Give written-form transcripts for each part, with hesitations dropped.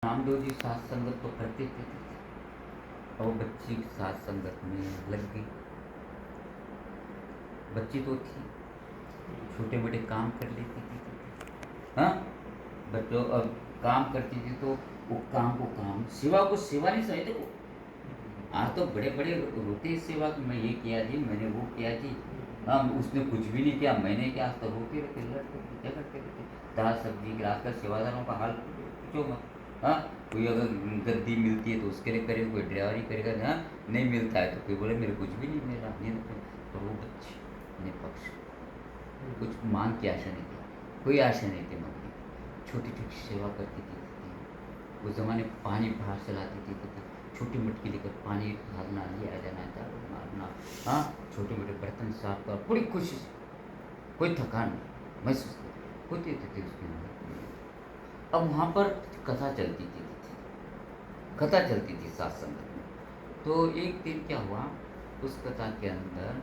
रामदेव जी साथ संगत तो करते थे और बच्ची साथ संगत में लग गई। बच्ची तो थी, छोटे बड़े काम कर लेती थी। हाँ, बच्चों अब काम करती थी तो वो काम को काम, सेवा को सेवा नहीं समझते को। आज तो बड़े बड़े होते हैं सेवा कि मैं ये किया जी, मैंने वो किया जी। हाँ, उसने कुछ भी नहीं किया, मैंने क्या, तो रोते रहते, लड़ते झगड़ते रहते। दाल सब्जी गिलास का सेवादारों का हाल पूछो मत। हाँ, कोई अगर गद्दी मिलती है तो उसके लिए करेगा, कोई ड्राइवरी करेगा। हाँ, नहीं मिलता है तो कोई बोले मेरे कुछ भी नहीं मिला, ये तो वो बच्चे ने पक्ष कुछ मांग की आशा नहीं थी, कोई आशा नहीं थी मांगने। छोटी छोटी सेवा करती थी। उस ज़माने पानी बाहर से लाती थी, छोटी मटकी लेकर पानी भरना, लिया जाना, झाड़ू मारना। हाँ, छोटे मोटे बर्तन साफ कर, पूरी खुशी से, कोई थकान नहीं महसूस होती थी उसके अंदर। अब वहाँ पर कथा चलती थी, कथा चलती थी सत्संग में। तो एक दिन क्या हुआ, उस कथा के अंदर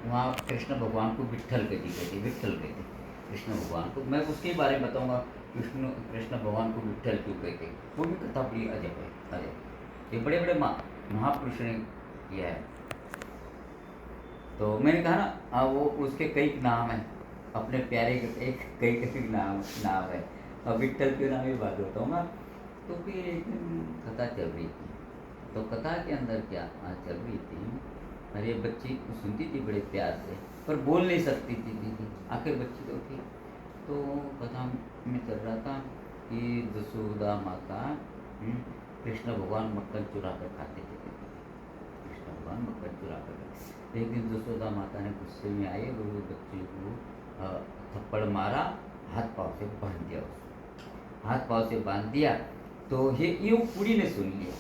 वहाँ कृष्ण भगवान को विट्ठल कहती कहती विट्ठल कहते कृष्ण भगवान को। मैं उसके बारे में बताऊंगा, कृष्ण भगवान को विट्ठल क्यों कहते, वो भी कथा बड़ी अजब है, अजब। ये बड़े बड़े महापुरुष ने किया है। तो मैंने कहा ना, वो उसके कई नाम हैं, अपने प्यारे के एक कई नाम है। अब विट्ठल के नाम ही बात बताऊँ ना। तो फिर एक दिन कथा चल रही थी, तो कथा के अंदर क्या चल रही थी, अरे बच्ची सुनती थी बड़े प्यार से, पर बोल नहीं सकती थी दीदी, आखिर बच्ची तो थी। तो कथा में चल रहा था कि जसोदा माता कृष्ण भगवान मक्खन चुरा कर खाते थे। कृष्ण भगवान मक्खन चुरा कर खाते। एक दिन जसोदा माता ने गुस्से में आए और वो बच्चे को थप्पड़ मारा, हाथ पाँव से बांध दिया, उसको हाथ पाँव से बांध दिया। तो ये कुड़ी ने सुन लिया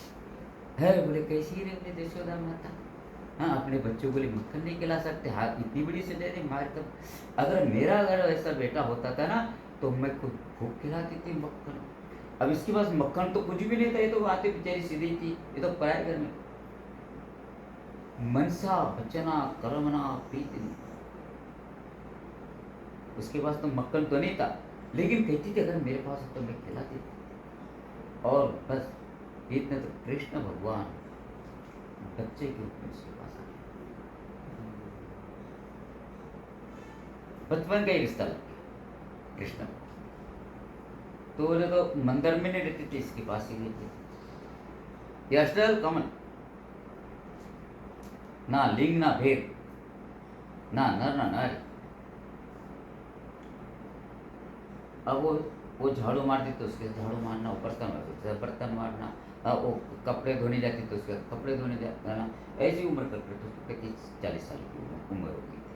है, बोले कैसी रे अपने यशोदा माता, हाँ अपने बच्चों को लिए मक्खन नहीं खिला सकते, हाथ इतनी बड़ी से दे रहे मार कर। अगर मेरा ऐसा बेटा होता था ना तो मैं खुद खूब खिलाती थी मक्खन। अब इसके पास मक्खन तो कुछ भी नहीं था, ये तो बातें बेचारी सीधी थी, ये तो पराए घर में मनसा बचना कर्मना प्रीति, उसके पास तो मक्खन तो नहीं था, लेकिन कहती थी अगर मेरे पास तो मैं खिलाती थी। और बस इतने तो कृष्ण भगवान बच्चे के रूप में उसके पास आए, बचपन का ही रिश्ता लग गया कृष्ण। तो बोले तो मंदिर में नहीं रहते थे, इसके पास ही रहते थे। ये अष्टदल कमल, ना लिंग ना भेद, ना नर ना नारी। अब वो झाड़ू मारती तो उसके झाड़ू मारना, वो बर्तन मारना, वो कपड़े धोने जाती तो उसके कपड़े धोने जाना, ऐसी उम्र करते तो उसको 35-40 साल की उम्र हो गई थी,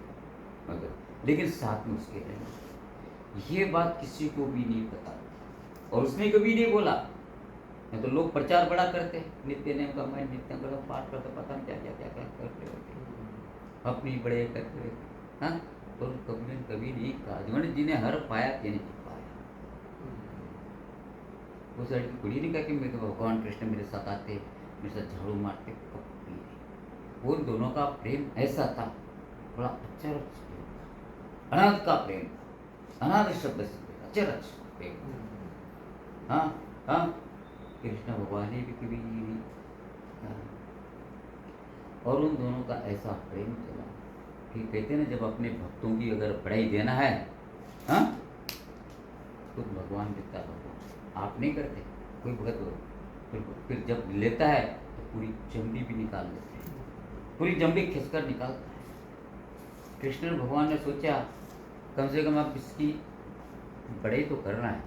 मगर लेकिन साथ में उसके रहना। ये बात किसी को भी नहीं पता, और उसने कभी नहीं बोला। नहीं तो लोग प्रचार बड़ा करते, नित्य नेम का मैं नित्य करो पाठ करते, पता नहीं क्या क्या क्या करते रहते, अपनी बड़े करते रहते। हाँ, और कभी नहीं कहा जीवन जिन्हें हर पाया यानी उस लड़की कुड़ी ने कहा कि मेरे भगवान कृष्ण मेरे साथ आते, मेरे साथ झाड़ू मारते, वो दोनों का प्रेम ऐसा था, बड़ा अच्छा अनाथ का प्रेम, अनाथ शब्द से अचरज प्रेम। हाँ हाँ, कृष्ण भगवान ने भी कभी नहीं, और उन दोनों का ऐसा प्रेम चला कि कहते ना जब अपने भक्तों की अगर बढ़ाई देना है, हाँ, तो भगवान देता है। आप नहीं करते, कोई भगत हो, फिर जब लेता है तो पूरी चमड़ी भी निकाल देते हैं, पूरी चमड़ी खिंचकर निकालता है। कृष्ण भगवान ने सोचा कम से कम आप इसकी बड़ाई तो करना है,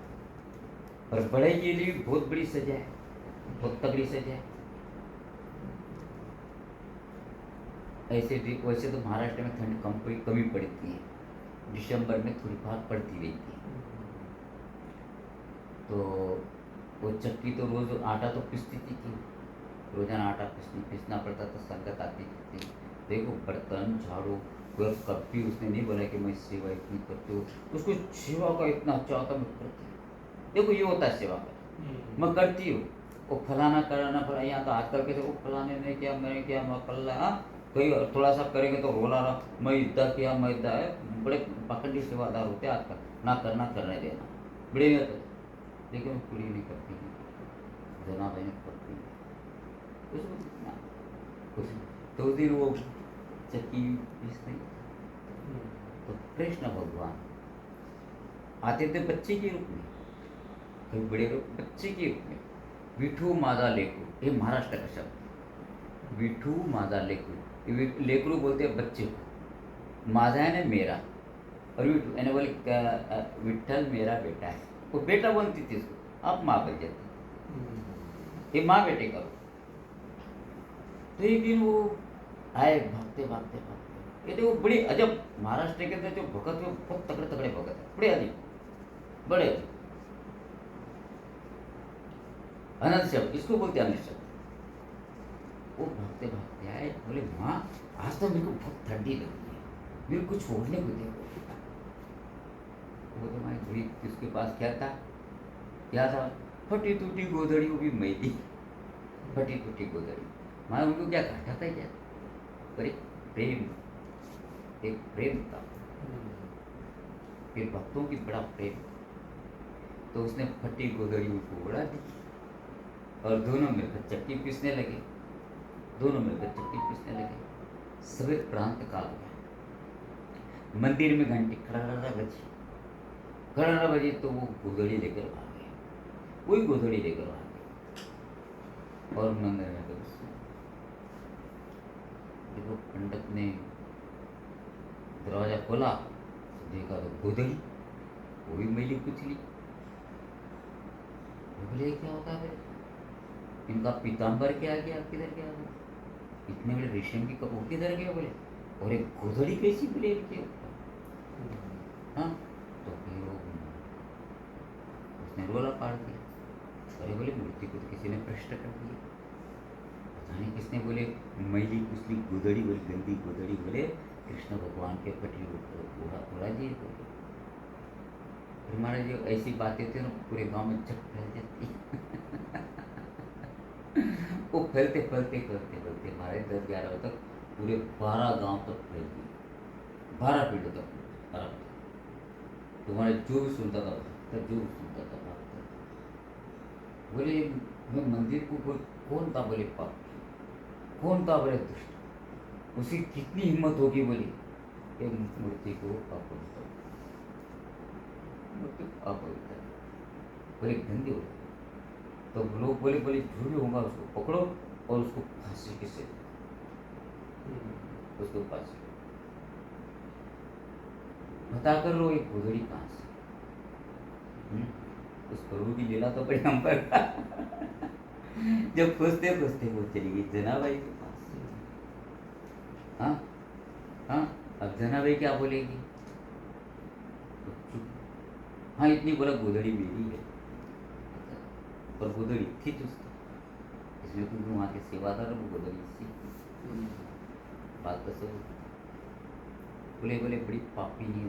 और बड़ाई के लिए बहुत बड़ी सजा है, बहुत तगड़ी सजा है। ऐसे वैसे तो महाराष्ट्र में ठंड कमी पड़ती है, दिसंबर में थोड़ी बहुत पड़ती रहती है। तो वो चक्की तो रोज आटा तो पिसती थी कि रोजाना आटा पिसना पड़ता था, संगत आती थी। देखो बर्तन झाड़ू, कभी उसने नहीं बोला कि मैं सेवा इतनी करती हूँ, उसको सेवा का इतना अच्छा होता मैं करती हूँ। देखो ये होता है सेवा का, मैं करती हूँ, वो फलाना कराना फला, यहाँ तो आजकल कैसे वो फलाने ने किया मैंने किया मैं फला, कोई थोड़ा सा करेंगे तो रोला रहा मैं इतना किया मैं इतना है। बड़े पखंडी सेवादार होते आजकल, ना करना करने देना बड़े, लेकिन वो पूरी नहीं करती है। जनाबाई ने पकड़ी कुछ ना कुछ नहीं। तो उस दिन वो चक्की पीस नहीं, तो कृष्ण भगवान आते थे बच्चे के रूप में, कभी बड़े लोग बच्चे के रूप में। विठू माझा लेकरू, ये महाराष्ट्र का शब्द, विठू माझा लेकरू। ये लेकरू बोलते हैं बच्चे को, माझा है ना मेरा, और विठू यानी बोले विठल मेरा बेटा है। वो बेटा बनती थी इसको, आप माँ बन जाती, ये माँ बेटे का। तो एक दिन वो आए भागते भागते भागते, ये देखो बड़ी अजब महाराष्ट्र के अंदर जो भगत है बहुत तगड़े तगड़े भगत है, बड़े अजीब बड़े अजीब। अनंत शब्द इसको बोलते हैं, अनंत शब्द। वो भागते भागते आए, बोले माँ आज तो मेरे को बहुत ठंडी लग रही है, मेरे को छोड़ने को देखो। वो तो माँ बुरी, उसके पास क्या था, फटी टूटी गोदड़ी, वो भी मैली फटी टूटी गोदड़ी। माँ उनको क्या घाटा था क्या, पर एक प्रेम था, फिर भक्तों की बड़ा प्रेम। तो उसने फटी गोदड़ी उनको उड़ा दी, और दोनों मिलकर चक्की पीसने लगे, दोनों मिलकर चक्की पीसने लगे। सवेर प्रांत काल हो गया, मंदिर में घंटी खड़ा बजी, तो वो गोदड़ी लेकर भागे, वही गोदड़ी लेकर भागे, और मंदिर में तो देखो पंडित ने दरवाजा खोला, देखा तो गोदड़ी, वो भी मैली कुचली। बोले क्या होता है, इनका पीताम्बर क्या गया, किधर गया, इतने बड़े रेशम की कपड़े किधर गए, बोले और एक गोदड़ी कैसी, बोले इनके ऊपर। हाँ, तो फिर वो उसने रोला पाड़ दिया। अरे बोले मूर्ति को तो किसी ने भ्रष्ट कर दिया, पता नहीं किसने, बोले मैली कुचली गोदड़ी, बोले गंदी गोदड़ी, बोले कृष्ण भगवान के पटी उड़ा दिए। हमारे जो ऐसी बातें थी ना पूरे गांव में झट फैल जाती वो फैलते फैलते फैलते फैलते हमारे 10-11 तक पूरे 12 गांव तक फैल गई, 12 पीढ़ी तक 12 पीढ़ी। तुम्हारे जो भी सुनता था जो भी सुनता था भागता। बोले मैं मंदिर को कौन था, बोले पाप, कौन था, बोले दुष्ट, उसकी कितनी हिम्मत होगी, बोली ये मूर्ति को अपवित्र, मूर्ति अपवित्र, बोले गंदी हो। तो लोग बोले जो भी होगा उसको पकड़ो और उसको फांसी के से उसको फांसी बता कर लो, एक गोदड़ी कहाँ से। उस प्रभु की लीला तो बड़ी हम पर जब खोजते खोजते वो चली गई जनाबाई के पास। हाँ हाँ, अब जनाबाई क्या बोलेगी, हाँ इतनी बोला गोदड़ी मेरी है, पर गोदड़ी थी उसकी, इसमें क्योंकि वहाँ के सेवादार वो गोदड़ी थी। बात तो सब बोले बड़ी पापी नहीं,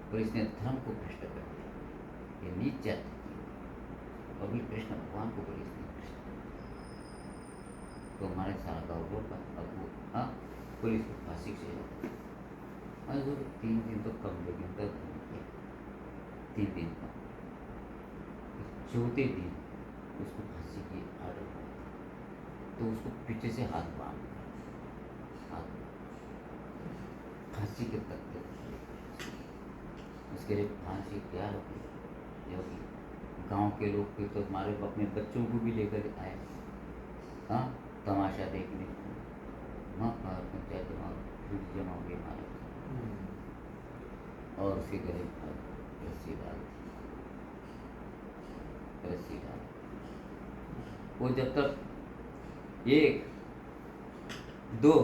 बोले इसने धर्म को भ्रष्ट कर दिया, ये नीच जाति थी, और बोले कृष्ण भगवान को बोले इसने भ्रष्ट कर दिया। तो हमारे सारा गाँव रोका, अब वो हाँ पुलिस को फांसी से जाता, 3 दिन तो कम, लेकिन तक 3 दिन का, चौथे दिन उसको फांसी की आर्डर हुआ, तो उसको पीछे से हाथ बांध फांसी के तख्ते, उसके लिए फांसी क्या होगी, होगी। गांव के लोग फिर तो हमारे अपने बच्चों को भी लेकर आए, हाँ तमाशा देखने को, हाँ पंचायत जमा हो गई हमारे, और उसके गले रस्सी डाल, वो जब तक 1 2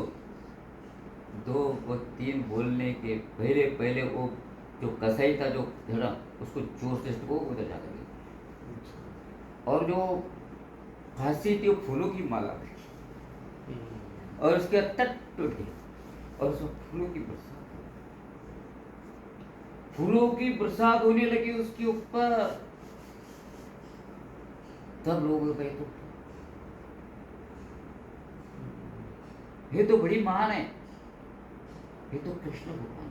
और 3 बोलने के पहले वो जो कसाई था जो झड़ा उसको जोर से वो उधर जाकर गया, और जो फांसी थी वो फूलों की माला थी, और उसके तट टूट गई, और उसमें फूलों की बरसात होने लगी उसके ऊपर। तब लोग गए तो ये तो बड़ी महान है, ये तो कृष्ण भगवान।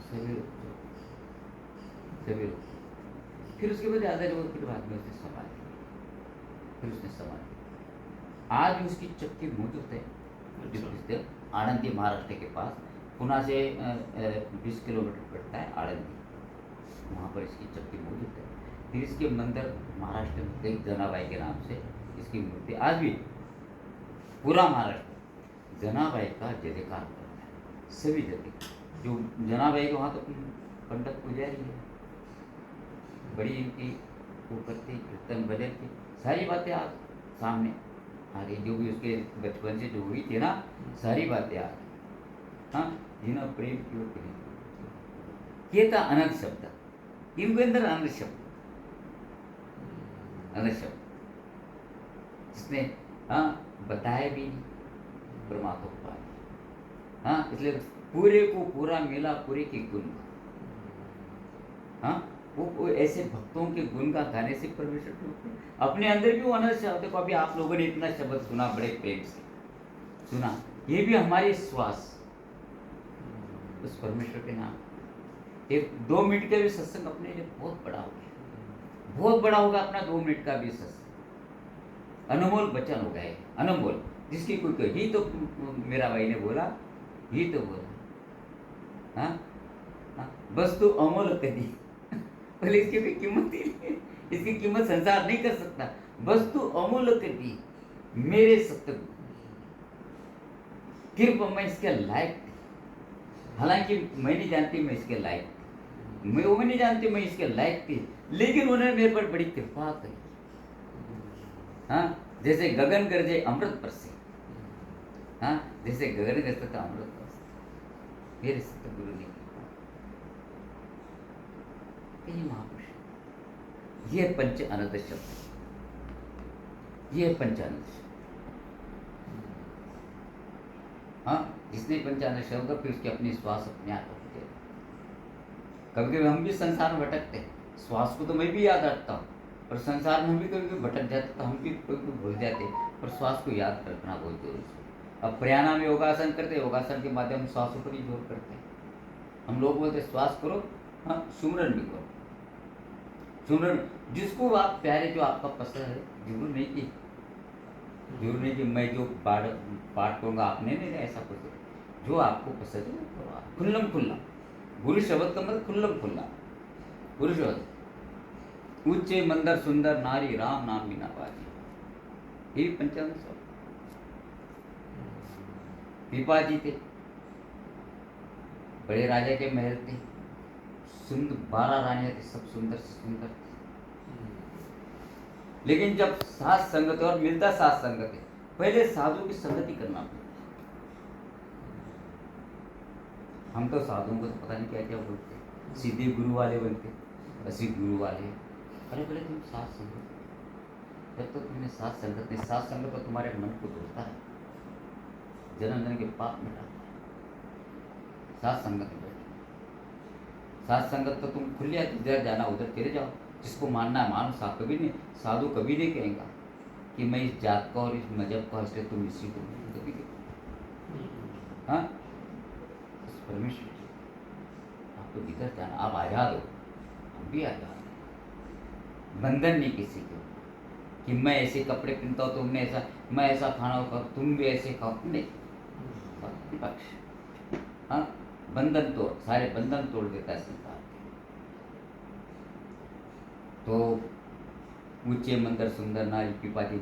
सभी लोग फिर उसके बाद ज़्यादा लोग फिर बाद में उसने संभाल लिया, फिर उसने संभाल लिया। आज भी उसकी चक्की मौजूद है, अच्छा। आनंदी महाराष्ट्र के पास, पुणे से 20 किलोमीटर पड़ता है आनंदी, वहाँ पर इसकी चक्की मौजूद है। फिर इसके मंदिर महाराष्ट्र में एक जनाबाई के नाम से इसकी मूर्ति आज भी पूरा महाराष्ट्र जनाबाई का जय जयकार करता है, सभी जगह। जो जनाबाई के वहाँ तो पंडित पुजारी है, बड़ी इनकी वो करती, कीर्तन भजन की सारी बातें आज सामने आ गई, जो भी उसके बचपन से जो हुई थी ना, सारी बातें आ गई। हाँ, जिन्हें प्रेम की वो प्रेम, ये था अनंत शब्द, इनके अंदर अनंत शब्द, अनंत शब्द जिसने हाँ बताया भी नहीं, परमात्मा को पा लिया। हाँ, इसलिए पूरे को पूरा मिला पूरे के गुण। हाँ, वो ऐसे भक्तों के गुण का गाने से परमेश्वर को अपने अंदर भी वो अनंत शब्द को, अभी आप लोगों ने इतना शब्द सुना, बड़े प्रेम से सुना, ये भी हमारे श्वास उस परमेश्वर के नाम। एक 2 मिनट का भी सत्संग अपने लिए बहुत बड़ा हो गया, बहुत बड़ा होगा अपना 2 मिनट का भी सत्संग, अनमोल वचन हो गए, अनमोल, जिसकी कोई ही तो मेरा भाई ने बोला, ही तो बोला। हाँ, बस तू अमोल कदी, पहले इसकी भी कीमत ही नहीं, इसकी कीमत संसार नहीं कर सकता। बस तू अमूल्य कदी मेरे सतगुरु, कृपा मैं इसके लायक थी, हालांकि मैं नहीं जानती मैं इसके लायक थी, मैं वो नहीं जानती मैं इसके लायक थी, लेकिन उन्होंने मेरे पर बड़ी कृपा करी। हाँ, जैसे गगन गरजे अमृत बरसे, हाँ, जैसे गगन गरजता था अमृत बरसे, मेरे सतगुरु ने ये महापुरुष, ये पंच अनंत शब्द, ये पंच अनंत शब्द। हाँ, जिसने पंच अनंत शब्द, फिर उसके अपनी श्वास अपने आप होते। कभी कभी हम भी संसार में भटकते हैं, श्वास को तो मैं भी याद रखता हूँ, और संसार में हम भी कभी कभी भटक जाते, तो हम भी कभी भूल जाते, पर श्वास को याद रखना बहुत जरूरी है। अब प्राणायाम में योगासन करते, योगासन के माध्यम श्वास पर ही जोर करते हैं। हम लोग बोलते श्वास करो, हाँ, सुमरन भी करो, सुमरन जिसको आप प्यारे, जो आपका पसंद है, जरूर नहीं कि मैं जो पाठ करूँगा आपने नहीं, ऐसा कुछ, जो आपको पसंद है तो आप खुल्लम खुल्ला, गुरु शब्द का मतलब खुल्लम खुल्ला, गुरु शब्द, ऊंचे मंदिर सुंदर नारी राम नाम बिना बाजी, ये पंचांग शब्द। पीपा जी थे, बड़े राजा के महल थे, सुंदर 12 रानियां थी, सब सुंदर से सुंदर थी, लेकिन जब साथ संगत और मिलता साथ संगत है, पहले साधु की संगति करना पड़ता। हम तो साधुओं को तो पता नहीं क्या क्या बोलते, सीधे गुरु वाले बनते, असिध गुरु वाले। अरे पहले तुम साथ संगत, जब तो तुमने साथ संगत नहीं, साथ संगत तो तुम्हारे मन को धोता है, जन्म जन्म के पाप मिटाता है। साथ संगत में बैठो, साथ संगत तो तुम खुले जिधर जाना उधर चले जाओ, जिसको मानना है मानो, साथ कभी नहीं, साधु कभी नहीं कहेगा कि मैं इस जात का और इस मजहब का, इसलिए तुम इसी को कभी नहीं। हाँ, परमेश्वर जी, आपको जिधर जाना, आप आजाद हो, हम भी आजाद हैं, बंधन नहीं किसी के कि मैं ऐसे कपड़े पहनता हूँ, तुमने ऐसा, मैं ऐसा खाना खाओ, तुम भी ऐसे खाओ, नहीं, पक्ष। हाँ, बंधन तो सारे बंधन तोड़ देता है संसार। तो ऊंचे मंदिर सुंदर नारी पीपा जी,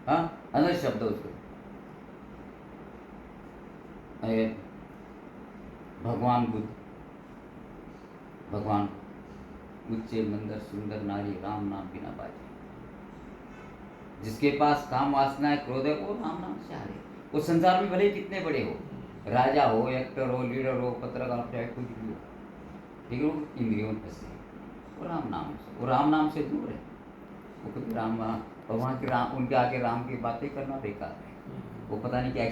हाँ, अनंत शब्द उसको, भगवान बुद्ध, भगवान ऊंचे मंदिर सुंदर नारी राम नाम बिना बाजे, जिसके पास काम वासना है, क्रोध है, वो राम नाम से हारे। वो संसार में भले कितने बड़े हो, राजा हो, एक्टर हो, लीडर हो, पत्रकार चाहे कुछ भी हो, लेकिन वो इंद्रियों में फंसे, वो राम नाम से, वो राम नाम से दूर है। वो कभी राम, भगवान के राम, उनके आगे राम की बातें करना बेकार है, वो पता नहीं क्या